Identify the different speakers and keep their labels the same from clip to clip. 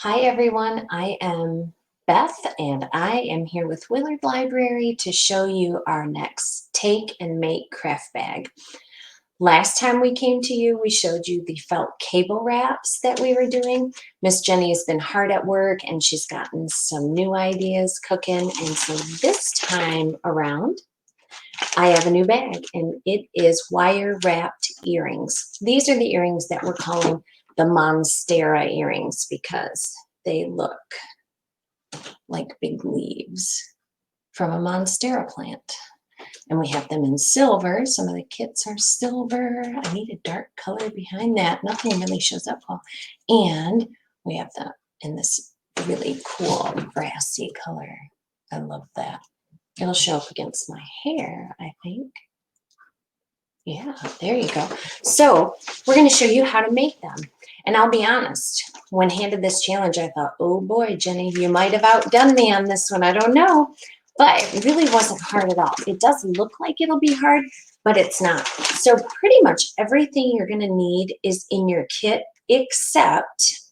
Speaker 1: Hi everyone, I am Beth and I am here with Willard Library to show you our next take and make craft bag. Last time we came to you, we showed you the felt cable wraps that we were doing. Miss Jenny has been hard at work and she's gotten some new ideas cooking, and so this time around I have a new bag and it is wire wrapped earrings. These are the earrings that we're calling the Monstera earrings because they look like big leaves from a Monstera plant. And we have them in silver. Some of the kits are silver. I need a dark color behind that. Nothing really shows up well. And we have them in this really cool brassy color. I love that. It'll show up against my hair, I think. Yeah, there you go. So we're going to show you how to make them. And I'll be honest, when handed this challenge, I thought, oh boy, Jenny, you might have outdone me on this one. I don't know. But it really wasn't hard at all. It does look like it'll be hard, but it's not. So pretty much everything you're going to need is in your kit, except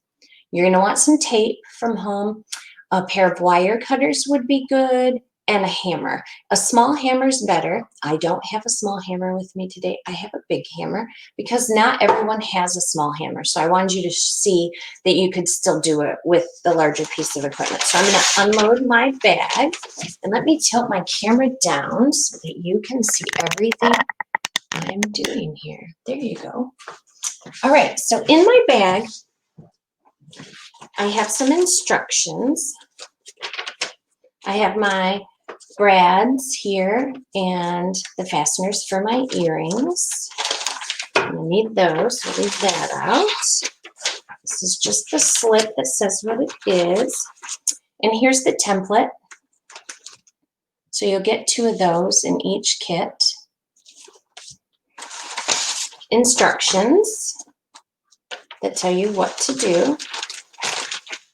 Speaker 1: you're going to want some tape from home. A pair of wire cutters would be good, and a hammer. A small hammer is better. I don't have a small hammer with me today. I have a big hammer because not everyone has a small hammer. So I wanted you to see that you could still do it with the larger piece of equipment. So I'm going to unload my bag, and let me tilt my camera down so that you can see everything I'm doing here. There you go. All right, so in my bag, I have some instructions. I have my brads here and the fasteners for my earrings. I'm going to need those. We'll leave that out. This is just the slip that says what it is. And here's the template. So you'll get 2 of those in each kit. Instructions that tell you what to do.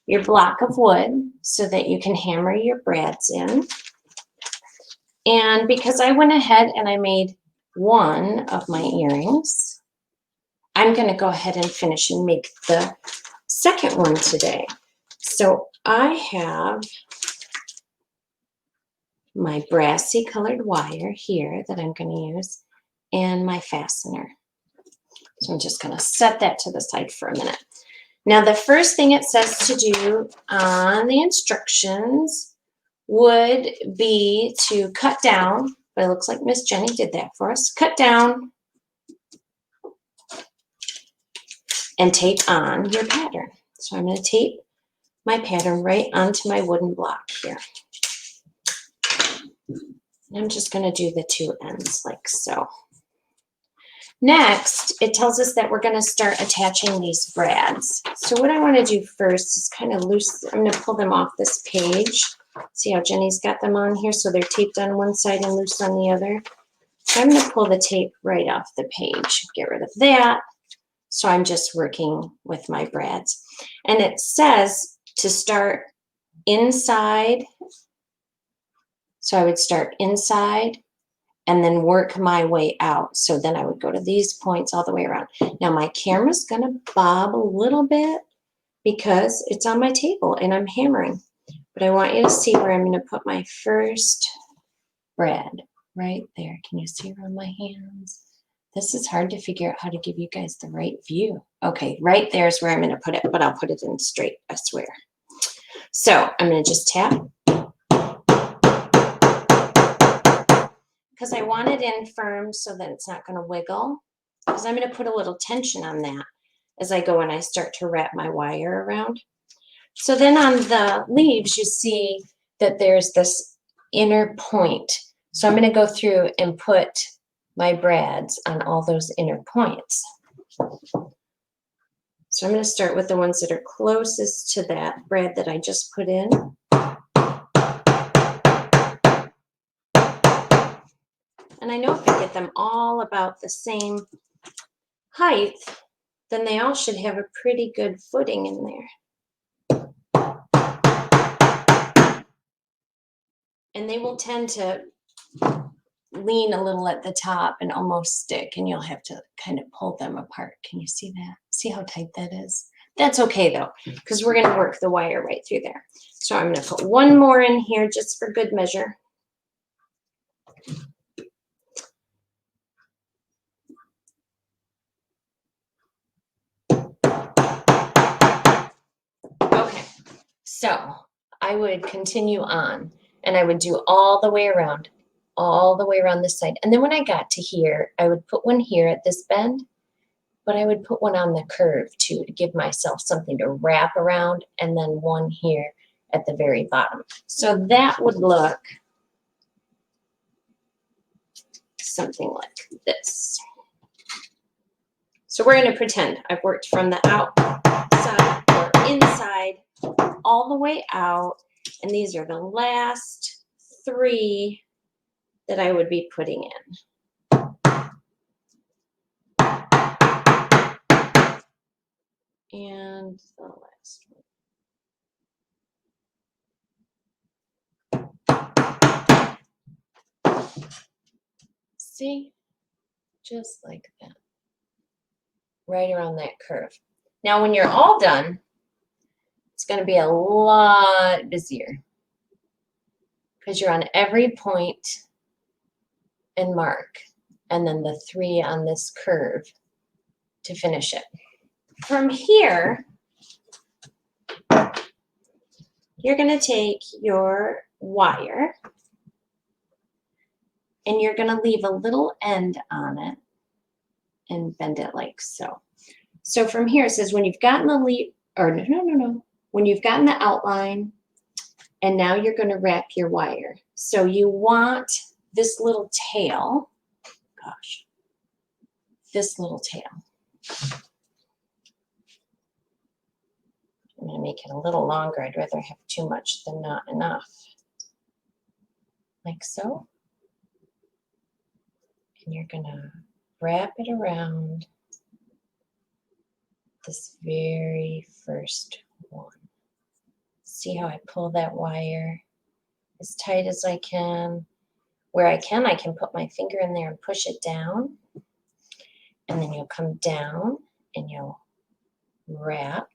Speaker 1: Your block of wood so that you can hammer your brads in. And because I went ahead and I made one of my earrings, I'm going to go ahead and finish and make the second one today. So I have my brassy colored wire here that I'm going to use and my fastener. So I'm just going to set that to the side for a minute. Now the first thing it says to do on the instructions would be to cut down, but it looks like Miss Jenny did that for us. Cut down and tape on your pattern. So I'm going to tape my pattern right onto my wooden block here. And I'm just going to do the 2 ends like so. Next, it tells us that we're going to start attaching these brads. So what I want to do first is kind of loose. I'm going to pull them off this page. See how Jenny's got them on here? So they're taped on one side and loose on the other. So I'm going to pull the tape right off the page. Get rid of that. So I'm just working with my brads. And it says to start inside. So I would start inside and then work my way out. So then I would go to these points all the way around. Now my camera's going to bob a little bit because it's on my table and I'm hammering. But I want you to see where I'm going to put my first brad right there. Can you see around my hands? This is hard to figure out how to give you guys the right view. Okay, right there is where I'm going to put it, but I'll put it in straight, I swear. So I'm going to just tap. Because I want it in firm so that it's not going to wiggle. Because I'm going to put a little tension on that as I go and I start to wrap my wire around. So then on the leaves, you see that there's this inner point. So I'm going to go through and put my brads on all those inner points. So I'm going to start with the ones that are closest to that brad that I just put in. And I know if I get them all about the same height, then they all should have a pretty good footing in there. And they will tend to lean a little at the top and almost stick, and you'll have to kind of pull them apart. Can you see that? See how tight that is? That's okay though, because we're gonna work the wire right through there. So I'm gonna put one more in here just for good measure. Okay, so I would continue on and I would do all the way around this side. And then when I got to here, I would put one here at this bend, but I would put one on the curve too to give myself something to wrap around, and then one here at the very bottom. So that would look something like this. So we're going to pretend I've worked from the outside or inside all the way out, and these are the last 3 that I would be putting in. And the last one. See? Just like that. Right around that curve. Now when you're all done, it's going to be a lot busier because you're on every point and mark, and then the 3 on this curve to finish it. From here, you're going to take your wire and you're going to leave a little end on it and bend it like so. So from here, it says when you've gotten the leaf, or no. When you've gotten the outline, and now you're going to wrap your wire. So you want this little tail, gosh, this little tail. I'm going to make it a little longer. I'd rather have too much than not enough. Like so. And you're going to wrap it around this very first one. See how I pull that wire as tight as I can. Where I can put my finger in there and push it down. And then you'll come down and you'll wrap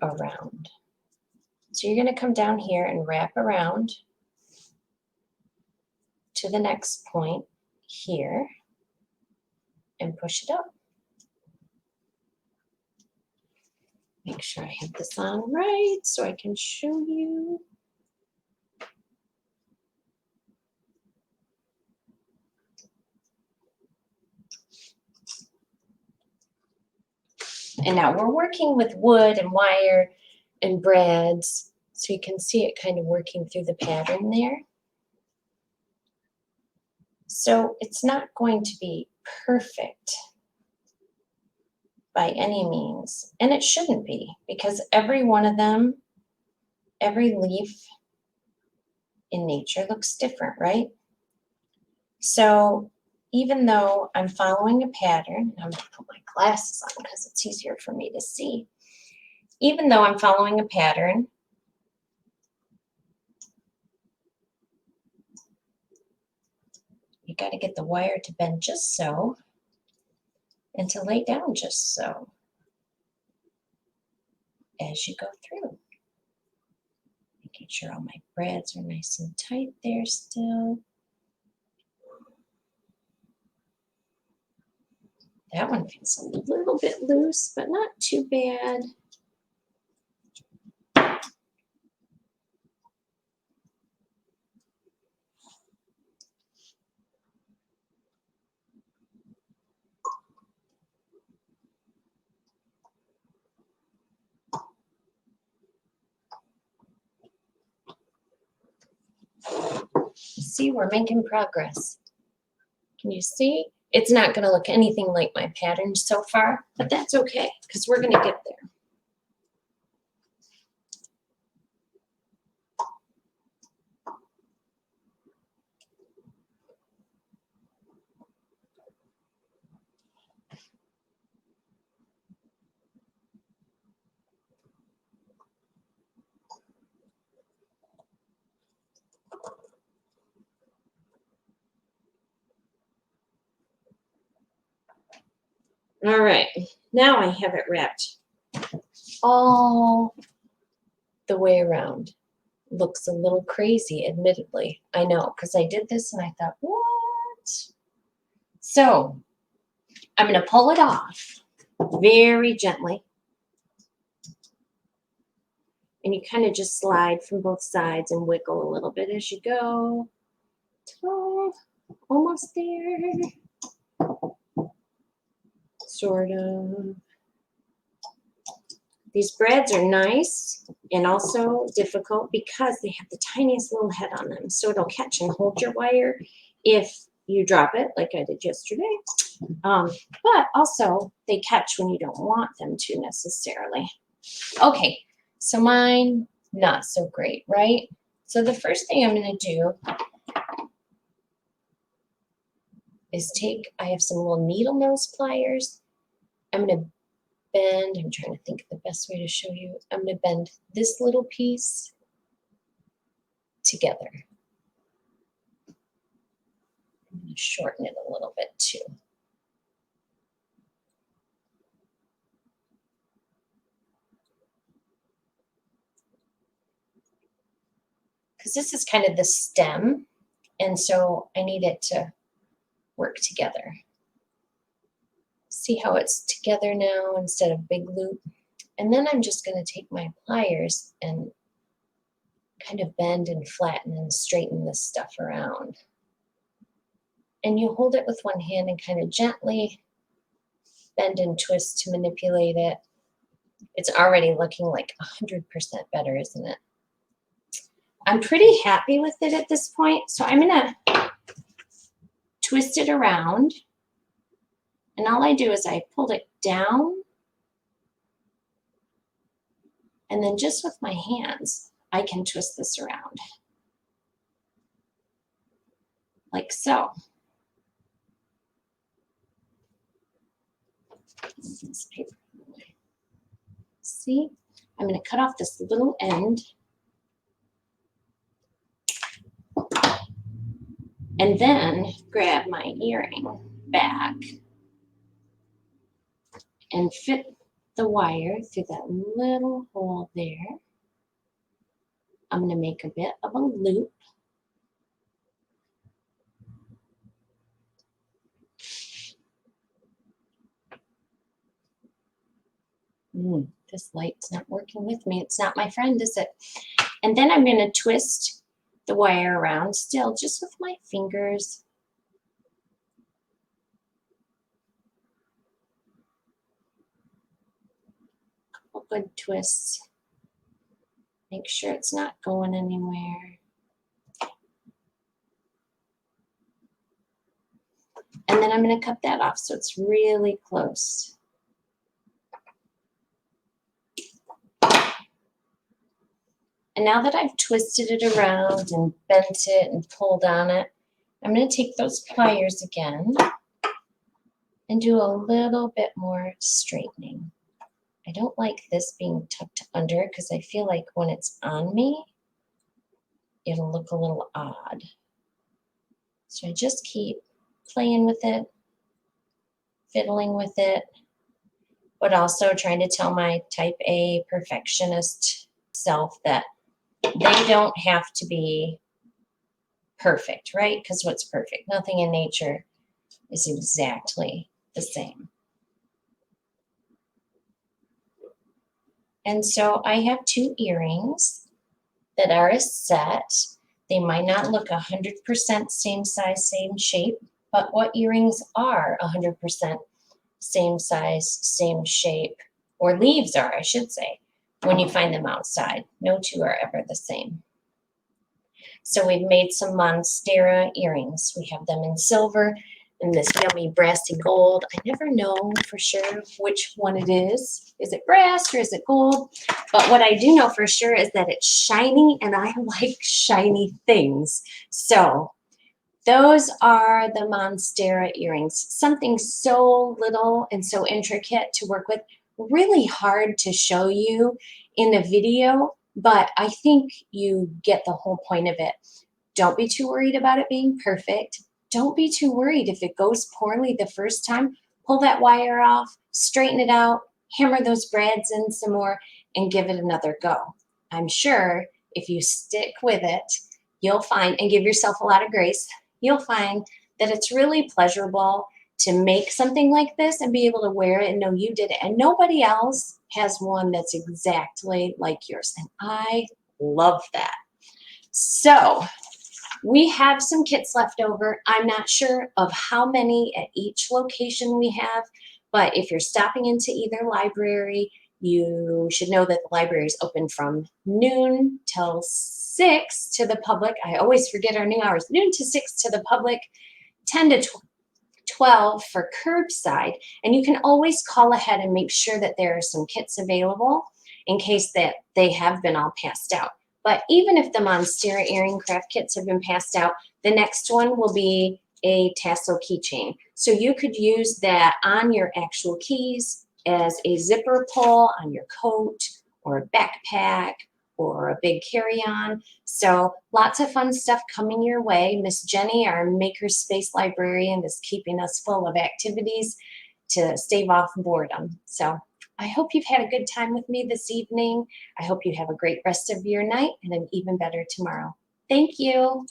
Speaker 1: around. So you're going to come down here and wrap around to the next point here and push it up. Make sure I have this on right so I can show you. And now we're working with wood and wire and brads, so you can see it kind of working through the pattern there. So it's not going to be perfect by any means, and it shouldn't be, because every one of them, every leaf in nature looks different, right? So even though I'm following a pattern, I'm going to put my glasses on because it's easier for me to see. Even though I'm following a pattern, you got to get the wire to bend just so and to lay down just so as you go through. Making sure all my brads are nice and tight there still. That one feels a little bit loose, but not too bad. See, we're making progress. Can you see? It's not going to look anything like my pattern so far, but that's okay because we're going to get there. All right, now I have it wrapped all the way around. Looks a little crazy, admittedly. I know, because I did this and I thought, what? So I'm going to pull it off very gently. And you kind of just slide from both sides and wiggle a little bit as you go. Oh, almost there. Sort of. These brads are nice and also difficult because they have the tiniest little head on them. So it'll catch and hold your wire if you drop it like I did yesterday. But also they catch when you don't want them to necessarily. Okay, so mine, not so great, right? So the first thing I'm going to do is I have some little needle nose pliers. I'm going to bend, I'm trying to think of the best way to show you. I'm going to bend this little piece together. I'm going to shorten it a little bit too. Because this is kind of the stem, and so I need it to work together. See how it's together now instead of big loop? And then I'm just going to take my pliers and kind of bend and flatten and straighten this stuff around. And you hold it with one hand and kind of gently bend and twist to manipulate it. It's already looking like 100% better, isn't it? I'm pretty happy with it at this point, so I'm going to twist it around. And all I do is I pull it down, and then just with my hands, I can twist this around. Like so. This paper. See? I'm going to cut off this little end. And then grab my earring back and fit the wire through that little hole there. I'm going to make a bit of a loop. This light's not working with me. It's not my friend, is it? And then I'm going to twist the wire around still just with my fingers. Couple good twists. Make sure it's not going anywhere. And then I'm going to cut that off so it's really close. And now that I've twisted it around and bent it and pulled on it, I'm going to take those pliers again and do a little bit more straightening. I don't like this being tucked under because I feel like when it's on me, it'll look a little odd. So I just keep playing with it, fiddling with it, but also trying to tell my type A perfectionist self that they don't have to be perfect, right? Because what's perfect? Nothing in nature is exactly the same. And so I have 2 earrings that are a set. They might not look 100% same size, same shape, but what earrings are 100% same size, same shape, or leaves are, I should say, when you find them outside. No 2 are ever the same. So we've made some Monstera earrings. We have them in silver and this yummy brassy gold. I never know for sure which one it is. Is it brass or is it gold? But what I do know for sure is that it's shiny, and I like shiny things. So those are the Monstera earrings. Something so little and so intricate to work with. Really hard to show you in a video, but I think you get the whole point of it. Don't be too worried about it being perfect. Don't be too worried if it goes poorly the first time. pull that wire off, straighten it out, hammer those brads in some more, and give it another go. I'm sure if you stick with it, you'll find, and give yourself a lot of grace, you'll find that it's really pleasurable to make something like this and be able to wear it and know you did it. And nobody else has one that's exactly like yours. And I love that. So we have some kits left over. I'm not sure of how many at each location we have, but if you're stopping into either library, you should know that the library is open from noon till 6 to the public. I always forget our new hours. Noon to 6 to the public, 10 to 12 for curbside. And you can always call ahead and make sure that there are some kits available in case that they have been all passed out. But even if the Monstera earring craft kits have been passed out, the next one will be a tassel keychain. So you could use that on your actual keys as a zipper pull on your coat or a backpack or a big carry-on. So lots of fun stuff coming your way. Miss Jenny, our makerspace librarian, is keeping us full of activities to stave off boredom. So I hope you've had a good time with me this evening. I hope you have a great rest of your night and an even better tomorrow. Thank you.